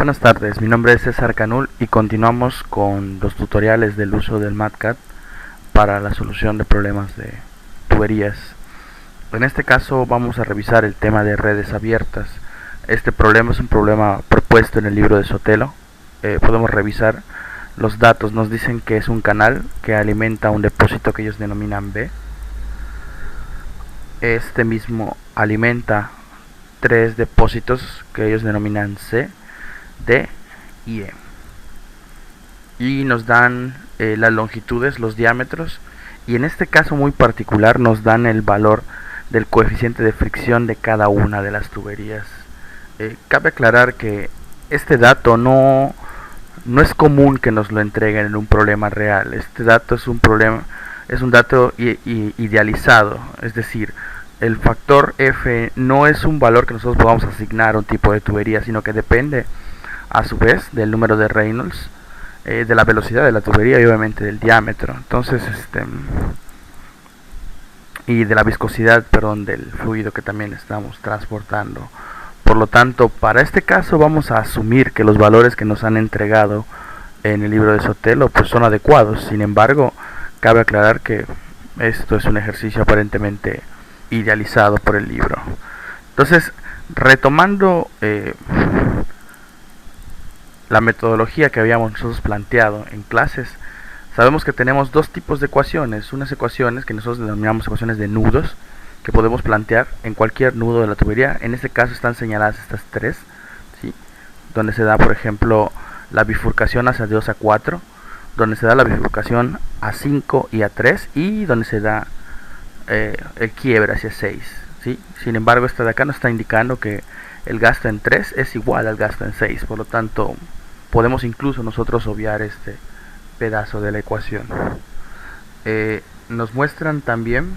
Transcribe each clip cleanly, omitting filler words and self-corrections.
Buenas tardes, mi nombre es César Canul y continuamos con los tutoriales del uso del MATCAD para la solución de problemas de tuberías. En este caso vamos a revisar el tema de redes abiertas. Este problema es un problema propuesto en el libro de Sotelo. Podemos revisar los datos, nos dicen que es un canal que alimenta un depósito que ellos denominan B. Este mismo alimenta tres depósitos que ellos denominan C, D y E. Y nos dan las longitudes, los diámetros, y en este caso muy particular nos dan el valor del coeficiente de fricción de cada una de las tuberías. Cabe aclarar que este dato no es común que nos lo entreguen en un problema real. Este dato es un dato idealizado, es decir, el factor F no es un valor que nosotros podamos asignar a un tipo de tubería, sino que depende a su vez del número de Reynolds, de la velocidad de la tubería y obviamente del diámetro. Entonces, y de la viscosidad, perdón, del fluido que también estamos transportando. Por lo tanto, para este caso vamos a asumir que los valores que nos han entregado en el libro de Sotelo pues son adecuados. Sin embargo, cabe aclarar que esto es un ejercicio aparentemente idealizado por el libro. Entonces, retomando la metodología que habíamos nosotros planteado en clases, sabemos que tenemos dos tipos de ecuaciones. Unas ecuaciones que nosotros denominamos ecuaciones de nudos, que podemos plantear en cualquier nudo de la tubería. En este caso están señaladas estas tres, ¿sí? Donde se da, por ejemplo, la bifurcación hacia 2 a 4, donde se da la bifurcación a 5 y a 3, y donde se da el quiebre hacia 6, ¿sí? Sin embargo, esta de acá nos está indicando que el gasto en 3 es igual al gasto en 6, por lo tanto podemos incluso nosotros obviar este pedazo de la ecuación. Nos muestran también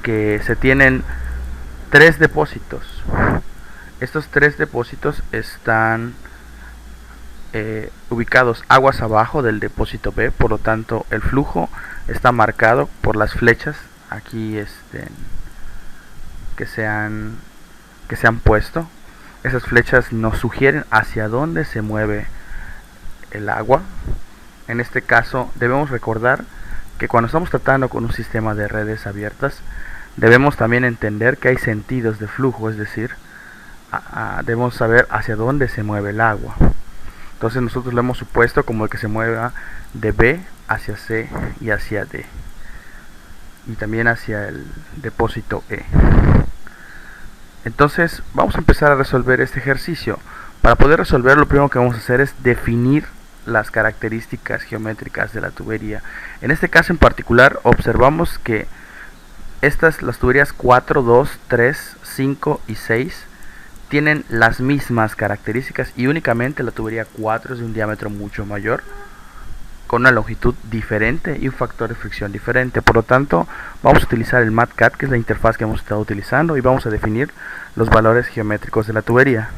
que se tienen tres depósitos. Estos tres depósitos están ubicados aguas abajo del depósito B, por lo tanto el flujo está marcado por las flechas aquí que se han puesto. Esas flechas nos sugieren hacia dónde se mueve el agua. En este caso debemos recordar que cuando estamos tratando con un sistema de redes abiertas, debemos también entender que hay sentidos de flujo, es decir, debemos saber hacia dónde se mueve el agua. Entonces nosotros lo hemos supuesto como el que se mueva de B hacia C y hacia D, y también hacia el depósito E. Entonces vamos a empezar a resolver este ejercicio. Para poder resolverlo, lo primero que vamos a hacer es definir las características geométricas de la tubería. En este caso en particular observamos que las tuberías 4, 2, 3, 5 y 6 tienen las mismas características, y únicamente la tubería 4 es de un diámetro mucho mayor, con una longitud diferente y un factor de fricción diferente. Por lo tanto, vamos a utilizar el MATCAD, que es la interfaz que hemos estado utilizando, y vamos a definir los valores geométricos de la tubería.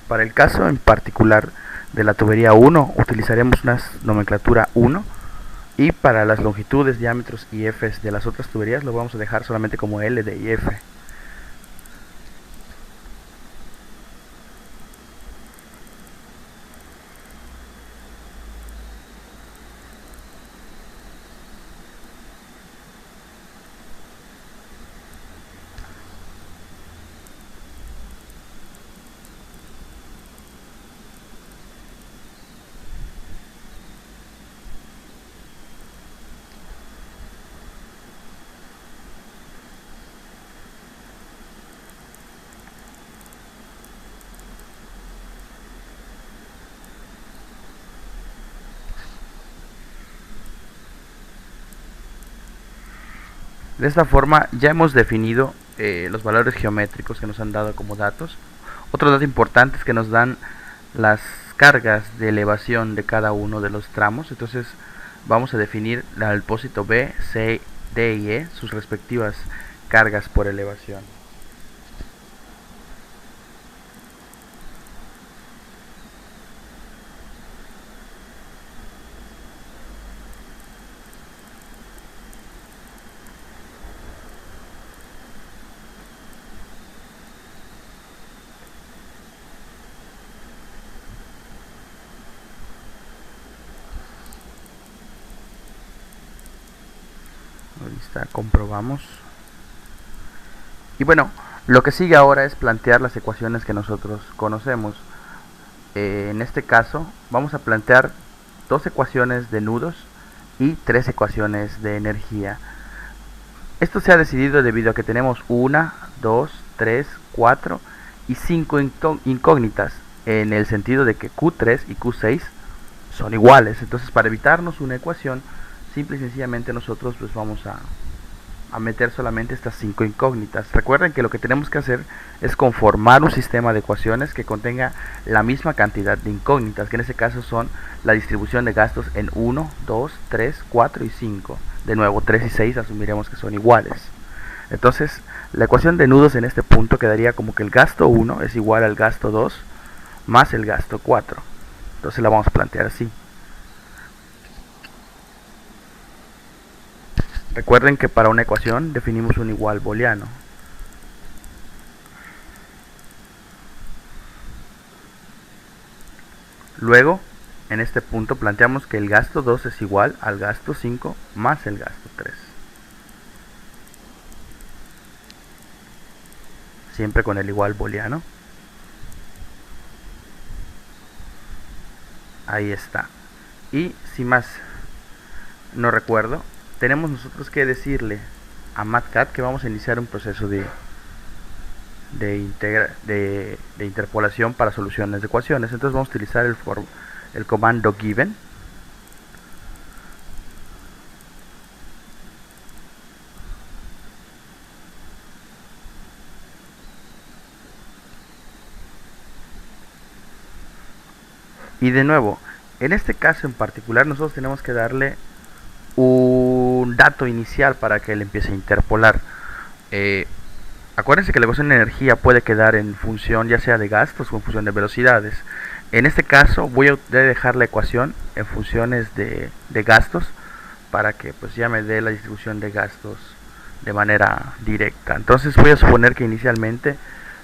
Para el caso en particular de la tubería 1 utilizaremos una nomenclatura 1, y para las longitudes, diámetros y Fs de las otras tuberías lo vamos a dejar solamente como L, D y F. De esta forma ya hemos definido los valores geométricos que nos han dado como datos. Otro dato importante es que nos dan las cargas de elevación de cada uno de los tramos. Entonces vamos a definir al depósito B, C, D y E, sus respectivas cargas por elevación. Ahí está, comprobamos. Y bueno, lo que sigue ahora es plantear las ecuaciones que nosotros conocemos. En este caso vamos a plantear dos ecuaciones de nudos y tres ecuaciones de energía. Esto se ha decidido debido a que tenemos 1, 2, 3, 4 y 5 incógnitas, en el sentido de que Q3 y Q6 son iguales. Entonces, para evitarnos una ecuación, simple y sencillamente nosotros pues vamos a meter solamente estas 5 incógnitas. Recuerden que lo que tenemos que hacer es conformar un sistema de ecuaciones que contenga la misma cantidad de incógnitas, que en este caso son la distribución de gastos en 1, 2, 3, 4 y 5. De nuevo, 3 y 6 asumiremos que son iguales. Entonces, la ecuación de nudos en este punto quedaría como que el gasto 1 es igual al gasto 2 más el gasto 4. Entonces la vamos a plantear así. Recuerden que para una ecuación definimos un igual booleano. Luego, en este punto planteamos que el gasto 2 es igual al gasto 5 más el gasto 3. Siempre con el igual booleano. Ahí está. Y si más no recuerdo, tenemos nosotros que decirle a MATCAD que vamos a iniciar un proceso de interpolación para soluciones de ecuaciones. Entonces vamos a utilizar el comando given. Y de nuevo, en este caso en particular nosotros tenemos que darle un dato inicial para que él empiece a interpolar. Acuérdense que la ecuación de energía puede quedar en función ya sea de gastos o en función de velocidades. En este caso voy a dejar la ecuación en funciones de gastos para que pues ya me dé la distribución de gastos de manera directa. Entonces voy a suponer que inicialmente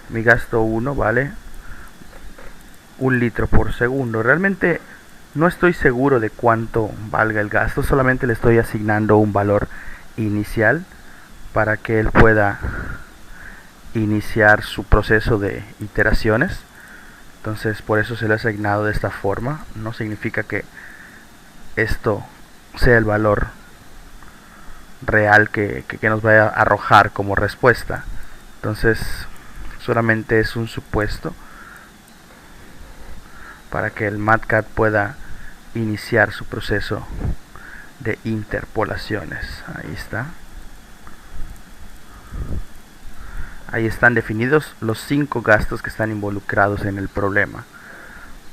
mi gasto 1 vale 1 litro por segundo. Realmente no estoy seguro de cuánto valga el gasto, solamente le estoy asignando un valor inicial para que él pueda iniciar su proceso de iteraciones. Entonces por eso se le ha asignado de esta forma. No significa que esto sea el valor real que nos vaya a arrojar como respuesta. Entonces solamente es un supuesto para que el MATCAD pueda iniciar su proceso de interpolaciones. Ahí está. Ahí están definidos los 5 gastos que están involucrados en el problema.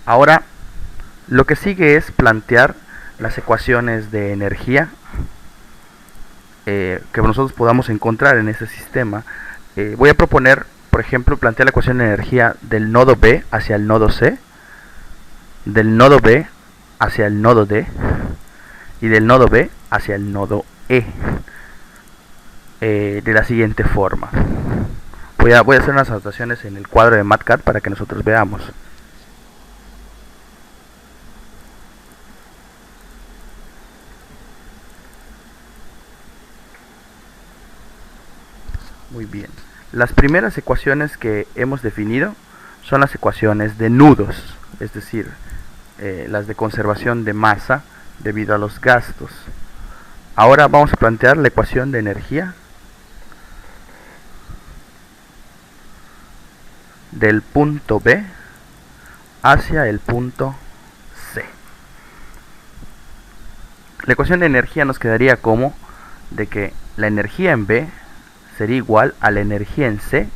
Ahora, lo que sigue es plantear las ecuaciones de energía que nosotros podamos encontrar en este sistema. Voy a proponer, por ejemplo, plantear la ecuación de energía del nodo B hacia el nodo C, del nodo B hacia el nodo D y del nodo B hacia el nodo E, de la siguiente forma. Voy a hacer unas anotaciones en el cuadro de MATCAD para que nosotros veamos. Muy bien. Las primeras ecuaciones que hemos definido son las ecuaciones de nudos, es decir, las de conservación de masa debido a los gastos. Ahora vamos a plantear la ecuación de energía del punto B hacia el punto C. La ecuación de energía nos quedaría como de que la energía en B sería igual a la energía en C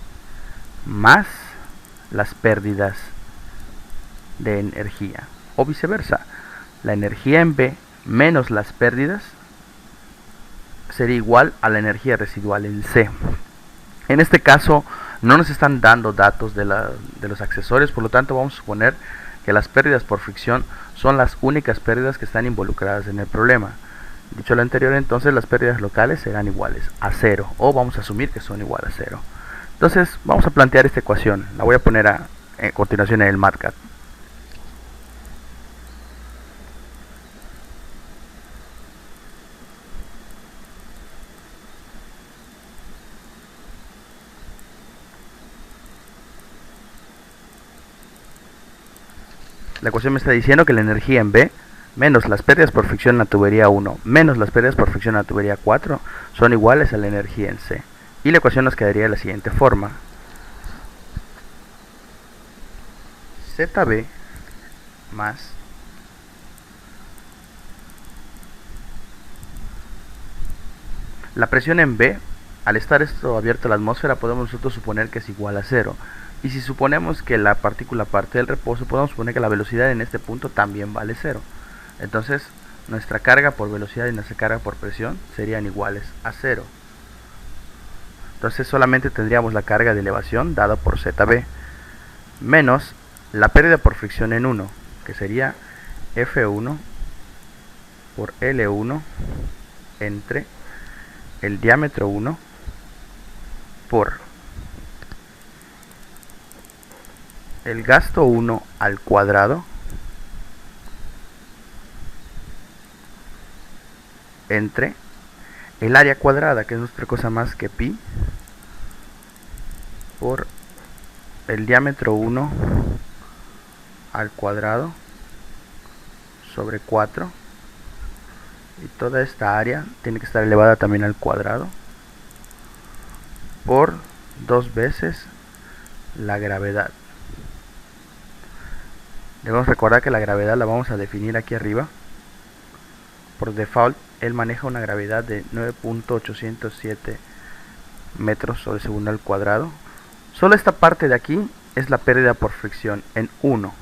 más las pérdidas de energía, o viceversa. La energía en B menos las pérdidas sería igual a la energía residual en C. En este caso no nos están dando datos de los accesorios, por lo tanto vamos a suponer que las pérdidas por fricción son las únicas pérdidas que están involucradas en el problema. Dicho lo anterior, entonces las pérdidas locales serán iguales a 0, o vamos a asumir que son igual a 0. Entonces vamos a plantear esta ecuación, la voy a poner a continuación en el MATCAD. La ecuación me está diciendo que la energía en B menos las pérdidas por fricción en la tubería 1 menos las pérdidas por fricción en la tubería 4 son iguales a la energía en C. Y la ecuación nos quedaría de la siguiente forma. ZB más la presión en B, al estar esto abierto a la atmósfera, podemos nosotros suponer que es igual a 0. Y si suponemos que la partícula parte del reposo, podemos suponer que la velocidad en este punto también vale 0. Entonces, nuestra carga por velocidad y nuestra carga por presión serían iguales a 0. Entonces solamente tendríamos la carga de elevación dada por ZB, menos la pérdida por fricción en 1, que sería F1 por L1 entre el diámetro 1 por el gasto 1 al cuadrado entre el área cuadrada, que es otra cosa más que pi, por el diámetro 1 al cuadrado sobre 4, y toda esta área tiene que estar elevada también al cuadrado por 2 veces la gravedad. Debemos recordar que la gravedad la vamos a definir aquí arriba. Por default, él maneja una gravedad de 9.807 metros sobre segundo al cuadrado. Solo esta parte de aquí es la pérdida por fricción en 1.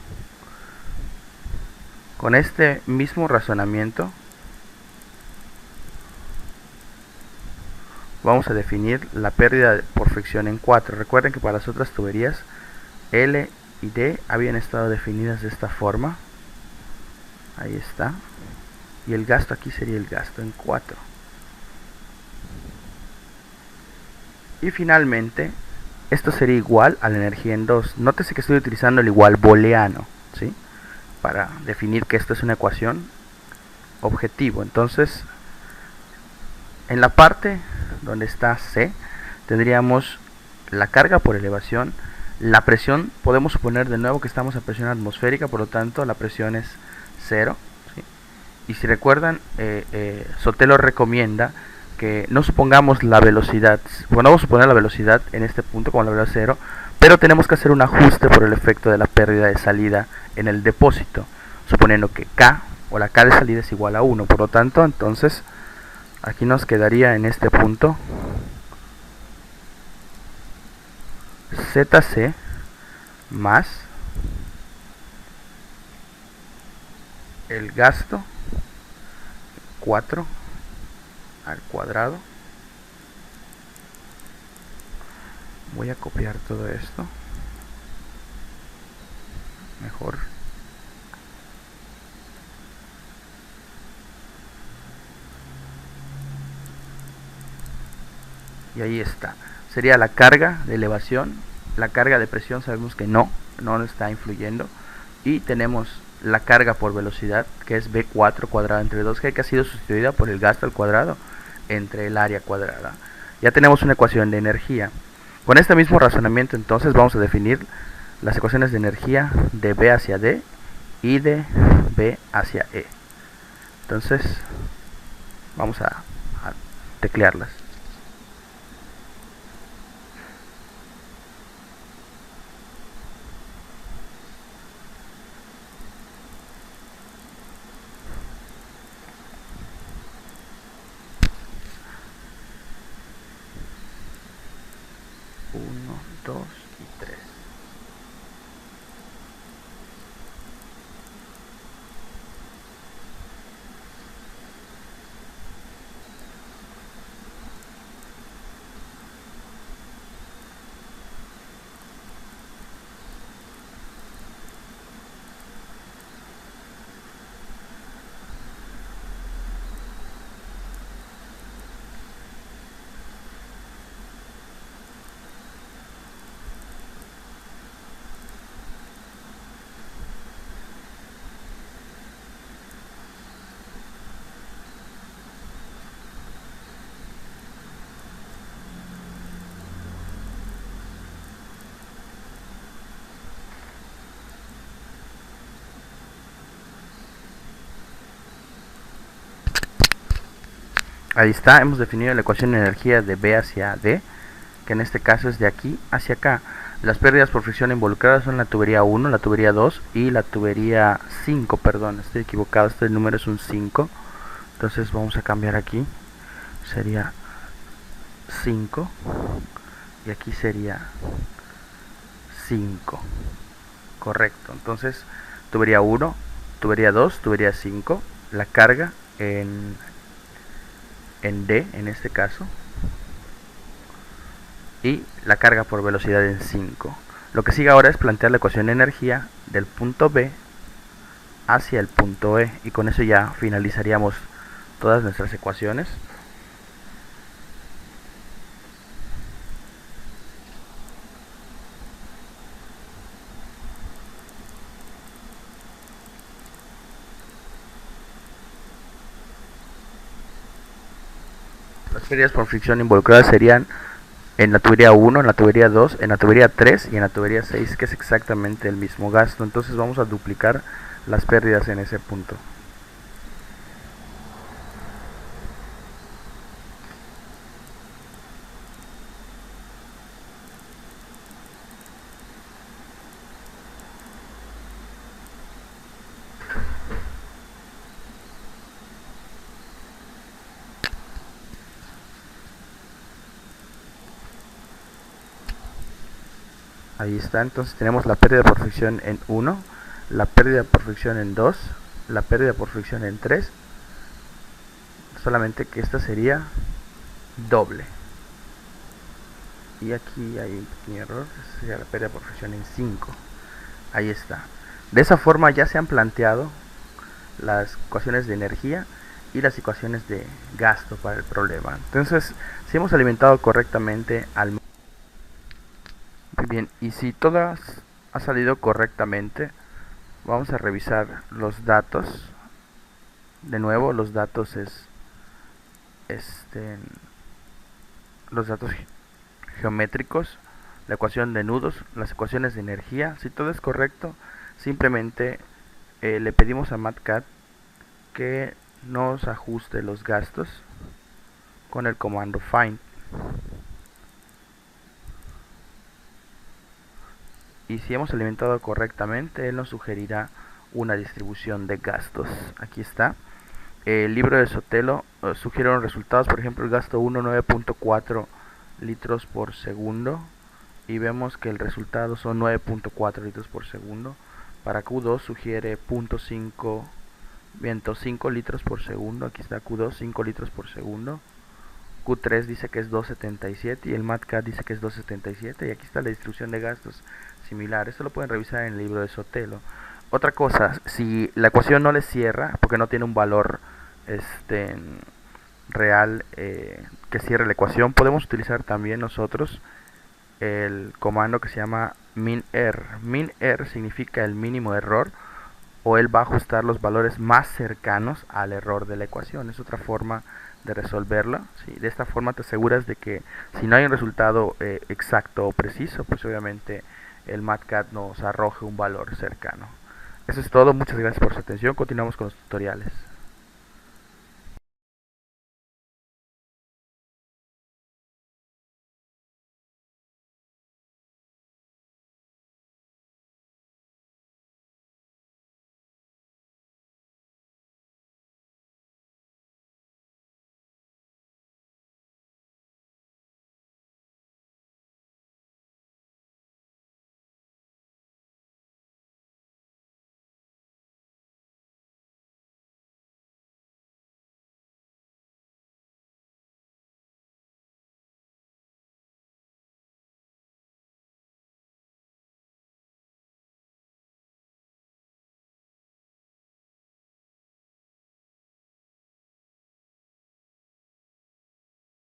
Con este mismo razonamiento vamos a definir la pérdida por fricción en 4. Recuerden que para las otras tuberías L y D habían estado definidas de esta forma. Ahí está. Y el gasto aquí sería el gasto en 4. Y finalmente, esto sería igual a la energía en 2. Nótese que estoy utilizando el igual booleano, ¿sí?, para definir que esto es una ecuación objetivo. Entonces, en la parte donde está C, tendríamos la carga por elevación. La presión, podemos suponer de nuevo que estamos a presión atmosférica, por lo tanto la presión es 0. ¿Sí? Y si recuerdan, Sotelo recomienda que no supongamos la velocidad, bueno, vamos a suponer la velocidad en este punto como la velocidad 0, pero tenemos que hacer un ajuste por el efecto de la pérdida de salida en el depósito, suponiendo que K, o la K de salida, es igual a 1. Por lo tanto, entonces, aquí nos quedaría en este punto ZC más el gasto 4 al cuadrado. Voy a copiar todo esto mejor. Y ahí está. Sería la carga de elevación. La carga de presión sabemos que no está influyendo. Y tenemos la carga por velocidad, que es B4 cuadrado entre 2G, que ha sido sustituida por el gasto al cuadrado entre el área cuadrada. Ya tenemos una ecuación de energía. Con este mismo razonamiento, entonces, vamos a definir las ecuaciones de energía de B hacia D y de B hacia E. Entonces, vamos a teclearlas. Uno, 2 y 3. Ahí está, hemos definido la ecuación de energía de B hacia D, que en este caso es de aquí hacia acá. Las pérdidas por fricción involucradas son la tubería 1, la tubería 2 y la tubería 5, perdón, estoy equivocado, este número es un 5. Entonces vamos a cambiar aquí, sería 5 y aquí sería 5. Correcto, entonces tubería 1, tubería 2, tubería 5, la carga en D en este caso, y la carga por velocidad en 5. Lo que sigue ahora es plantear la ecuación de energía del punto B hacia el punto E, y con eso ya finalizaríamos todas nuestras ecuaciones. Las pérdidas por fricción involucradas serían en la tubería 1, en la tubería 2, en la tubería 3 y en la tubería 6, que es exactamente el mismo gasto. Entonces vamos a duplicar las pérdidas en ese punto. Ahí está, entonces tenemos la pérdida por fricción en 1, la pérdida por fricción en 2, la pérdida por fricción en 3, solamente que esta sería doble. Y aquí hay un pequeño error, sería la pérdida por fricción en 5. Ahí está. De esa forma ya se han planteado las ecuaciones de energía y las ecuaciones de gasto para el problema. Entonces, si hemos alimentado correctamente al... Muy bien, y si todo ha salido correctamente, vamos a revisar los datos. De nuevo, los datos es los datos geométricos, la ecuación de nudos, las ecuaciones de energía. Si todo es correcto, simplemente le pedimos a MATCAD que nos ajuste los gastos con el comando find. Y si hemos alimentado correctamente, él nos sugerirá una distribución de gastos. Aquí está. El libro de Sotelo sugiere unos resultados. Por ejemplo, el gasto 1, 9.4 litros por segundo. Y vemos que el resultado son 9.4 litros por segundo. Para Q2 sugiere 0.5 litros por segundo. Aquí está Q2, 5 litros por segundo. Q3 dice que es 2.77 y el MATCAD dice que es 2.77. Y aquí está la distribución de gastos similar. Esto lo pueden revisar en el libro de Sotelo. Otra cosa, si la ecuación no les cierra, porque no tiene un valor real que cierre la ecuación, podemos utilizar también nosotros el comando que se llama min_err. Min_err significa el mínimo error, o él va a ajustar los valores más cercanos al error de la ecuación. Es otra forma de resolverla, ¿sí? De esta forma te aseguras de que si no hay un resultado exacto o preciso, pues obviamente el MATCAD nos arroje un valor cercano. Eso es todo, muchas gracias por su atención, continuamos con los tutoriales.